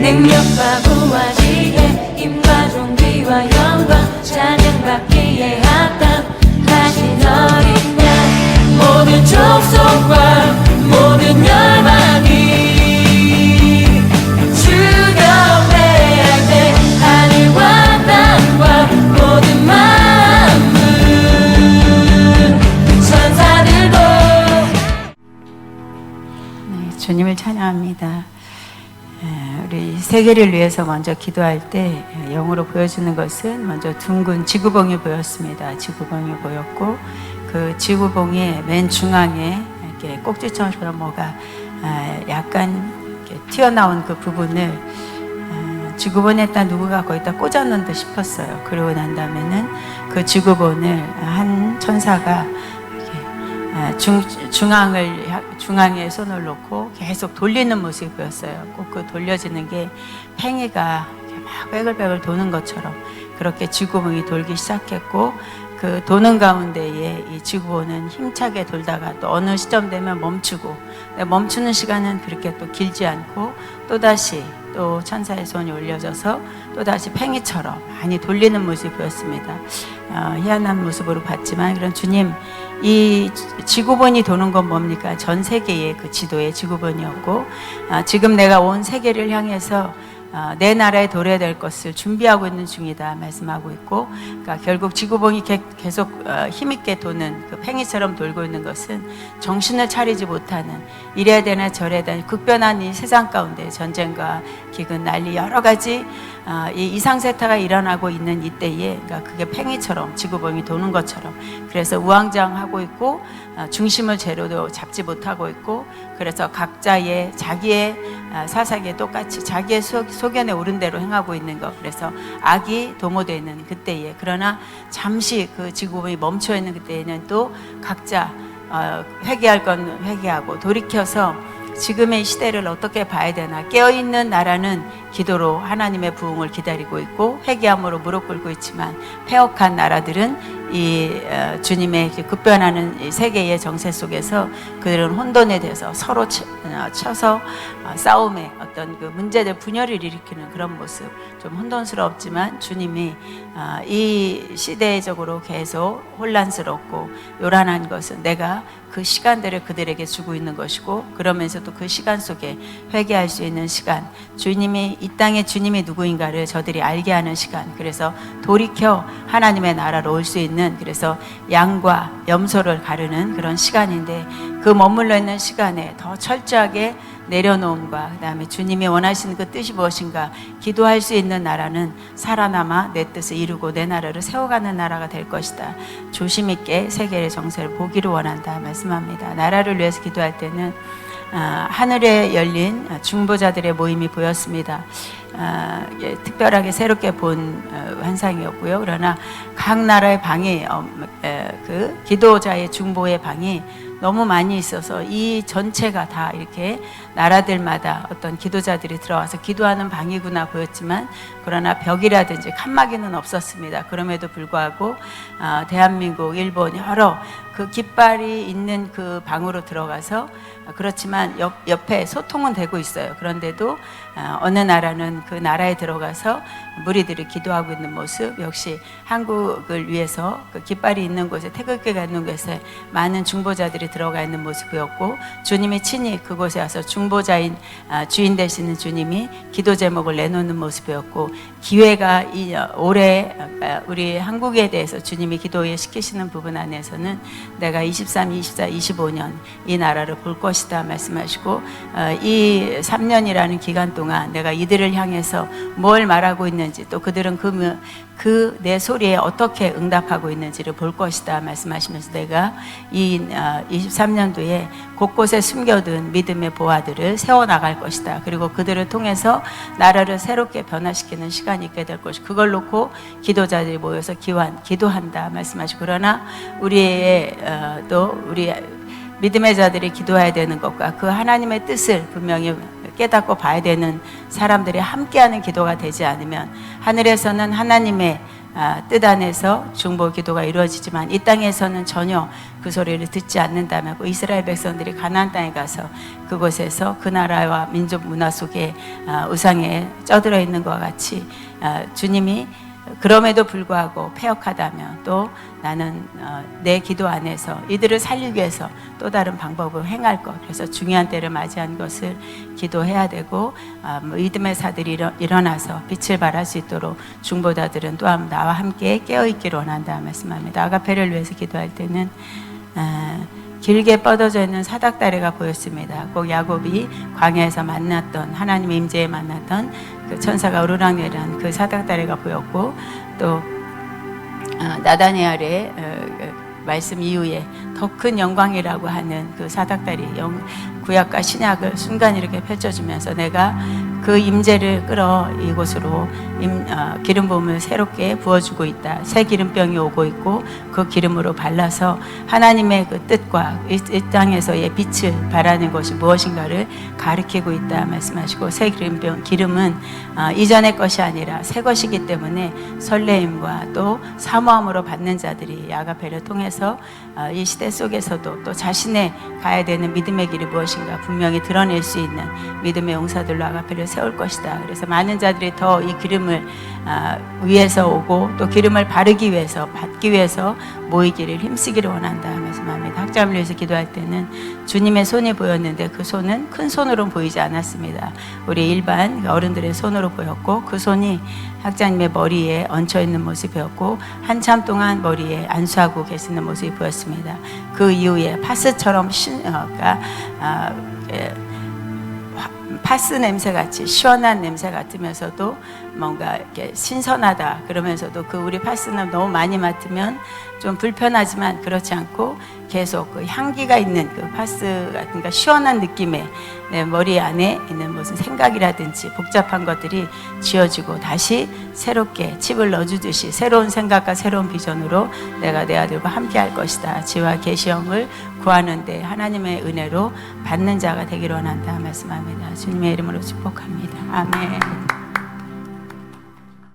능력과 부와 지혜 힘과 존귀와 영광 찬양받기에 합당하신 어린 양 모든 족속과 모든 열방이 주여 회할 때 하늘과 땅과 모든 만물 천사들도 주님을 찬양합니다. 우리 세계를 위해서 먼저 기도할 때 영으로 보여주는 것은 먼저 둥근 지구봉이 보였습니다. 지구봉이 보였고 그 지구봉의 맨 중앙에 이렇게 꼭지처럼 뭐가 약간 이렇게 튀어나온 그 부분을 지구본에다 누구가 거기다 꽂았는 듯 싶었어요. 그러고 난 다음에는 그 지구본을 한 천사가 중앙에 손을 놓고 계속 돌리는 모습이 보였어요. 꼭 그 돌려지는 게 팽이가 막 빼글빼글 도는 것처럼 그렇게 지구본이 돌기 시작했고 그 도는 가운데에 이 지구본은 힘차게 돌다가 또 어느 시점 되면 멈추고 멈추는 시간은 그렇게 또 길지 않고 또다시 또 천사의 손이 올려져서 또다시 팽이처럼 많이 돌리는 모습이 보였습니다. 희한한 모습으로 봤지만 그런 주님 이 지구본이 도는 건 뭡니까? 전 세계의 그 지도의 지구본이었고 지금 내가 온 세계를 향해서 내 나라에 도래해야 될 것을 준비하고 있는 중이다 말씀하고 있고 그러니까 결국 지구본이 계속 힘있게 도는 그 팽이처럼 돌고 있는 것은 정신을 차리지 못하는 이래야 되나 저래야 되나 급변한 이 세상 가운데 전쟁과 기근 난리 여러 가지 이 이상세타가 일어나고 있는 이때에 그러니까 그게 팽이처럼 지구본이 도는 것처럼 그래서 우왕좌왕하고 있고 중심을 제대로 잡지 못하고 있고 그래서 각자의 자기의 사사기에 똑같이 자기의 소견에 오른 대로 행하고 있는 것 그래서 악이 도모되어 있는 그때에 그러나 잠시 그 지구본이 멈춰 있는 그때에는 또 각자 회개할 건 회개하고 돌이켜서 지금의 시대를 어떻게 봐야 되나 깨어있는 나라는 기도로 하나님의 부흥을 기다리고 있고 회개함으로 무릎 꿇고 있지만 폐역한 나라들은 이 주님의 급변하는 이 세계의 정세 속에서 그들은 혼돈에 대해서 서로 쳐서 싸움에 어떤 그 문제들 분열을 일으키는 그런 모습 좀 혼돈스럽지만 주님이 이 시대적으로 계속 혼란스럽고 요란한 것은 내가 그 시간들을 그들에게 주고 있는 것이고 그러면서도 그 시간 속에 회개할 수 있는 시간 주님이 이 땅에 주님이 누구인가를 저들이 알게 하는 시간 그래서 돌이켜 하나님의 나라로 올 수 있는 그래서 양과 염소를 가르는 그런 시간인데 그 머물러 있는 시간에 더 철저하게 내려놓음과 그 다음에 주님이 원하시는 그 뜻이 무엇인가 기도할 수 있는 나라는 살아남아 내 뜻을 이루고 내 나라를 세워가는 나라가 될 것이다. 조심 있게 세계의 정세를 보기를 원한다 말씀합니다. 나라를 위해서 기도할 때는 하늘에 열린 중보자들의 모임이 보였습니다. 특별하게 새롭게 본 환상이었고요. 그러나 각 나라의 방이 그 기도자의 중보의 방이 너무 많이 있어서 이 전체가 다 이렇게 나라들마다 어떤 기도자들이 들어와서 기도하는 방이구나 보였지만 그러나 벽이라든지 칸막이는 없었습니다. 그럼에도 불구하고 대한민국, 일본 여러 그 깃발이 있는 그 방으로 들어가서 그렇지만 옆에 소통은 되고 있어요. 그런데도 어느 나라는 그 나라에 들어가서 무리들이 기도하고 있는 모습 역시 한국을 위해서 그 깃발이 있는 곳에 태극기가 있는 곳에 많은 중보자들이 들어가 있는 모습이었고 주님이 친히 그곳에 와서 중보자인 주인 되시는 주님이 기도 제목을 내놓는 모습이었고 기회가 올해 우리 한국에 대해서 주님이 기도에 시키시는 부분 안에서는 내가 23, 24, 25년 이 나라를 볼 것이다 말씀하시고 이 3년이라는 기간 동안 내가 이들을 향해서 뭘 말하고 있는지 또 그들은 그 내 소리에 어떻게 응답하고 있는지를 볼 것이다 말씀하시면서 내가 이 23년도에 곳곳에 숨겨둔 믿음의 보화들을 세워나갈 것이다. 그리고 그들을 통해서 나라를 새롭게 변화시키는 시간이 있게 될 것이고 그걸 놓고 기도자들이 모여서 기도한다 말씀하시고 그러나 우리 믿음의 자들이 기도해야 되는 것과 그 하나님의 뜻을 분명히 깨닫고 봐야 되는 사람들이 함께하는 기도가 되지 않으면 하늘에서는 하나님의 뜻 안에서 중보 기도가 이루어지지만 이 땅에서는 전혀 그 소리를 듣지 않는다면 이스라엘 백성들이 가나안 땅에 가서 그곳에서 그 나라와 민족 문화 속에 우상에 쩌들어 있는 것과 같이 주님이 그럼에도 불구하고 패역하다면 또 나는 내 기도 안에서 이들을 살리기 위해서 또 다른 방법을 행할 것. 그래서 중요한 때를 맞이한 것을 기도해야 되고 믿음의 사들이 일어나서 빛을 발할 수 있도록 중보자들은 또한 나와 함께 깨어있기를 원한다 말씀합니다. 아가페를 위해서 기도할 때는 길게 뻗어져 있는 사닥다리가 보였습니다. 꼭 야곱이 광야에서 만났던 하나님의 임재에 만났던 그 천사가 오르락내리한 그 사닥다리가 보였고 또 나다니엘의 말씀 이후에 더 큰 영광이라고 하는 그 사닥다리 구약과 신약을 순간 이렇게 펼쳐주면서 내가 그 임재를 끌어 이곳으로 기름 부음을 새롭게 부어주고 있다. 새 기름병이 오고 있고 그 기름으로 발라서 하나님의 그 뜻과 이 땅에서의 빛을 발하는 것이 무엇인가를 가리키고 있다 말씀하시고 새 기름은 이전의 것이 아니라 새 것이기 때문에 설레임과 또 사모함으로 받는 자들이 아가페를 통해서 이 시대 속에서도 또 자신의 가야 되는 믿음의 길이 무엇인가 분명히 드러낼 수 있는 믿음의 용사들로 아가페를 세울 것이다. 그래서 많은 자들이 더 이 기름을 위해서 오고 또 기름을 바르기 위해서 받기 위해서 모이기를 힘쓰기를 원한다 말씀합니다. 학자를 위해서 기도할 때는 주님의 손이 보였는데 그 손은 큰 손으로 보이지 않았습니다. 우리 일반 어른들의 손으로 보였고 그 손이 학자님의 머리에 얹혀 있는 모습이었고 한참 동안 머리에 안수하고 계시는 모습이 보였습니다. 그 이후에 파스처럼 파스 냄새 같이 시원한 냄새 같으면서도 뭔가 이렇게 신선하다 그러면서도 그 우리 파스는 너무 많이 맡으면 좀 불편하지만 그렇지 않고 계속 그 향기가 있는 그 파스 같은 그 시원한 느낌의 내 머리 안에 있는 무슨 생각이라든지 복잡한 것들이 지워지고 다시 새롭게 칩을 넣어주듯이 새로운 생각과 새로운 비전으로 내가 내 아들과 함께 할 것이다. 지와 계시형을 구하는데 하나님의 은혜로 받는 자가 되기를 원한다 말씀합니다. 주님의 이름으로 축복합니다. 아멘.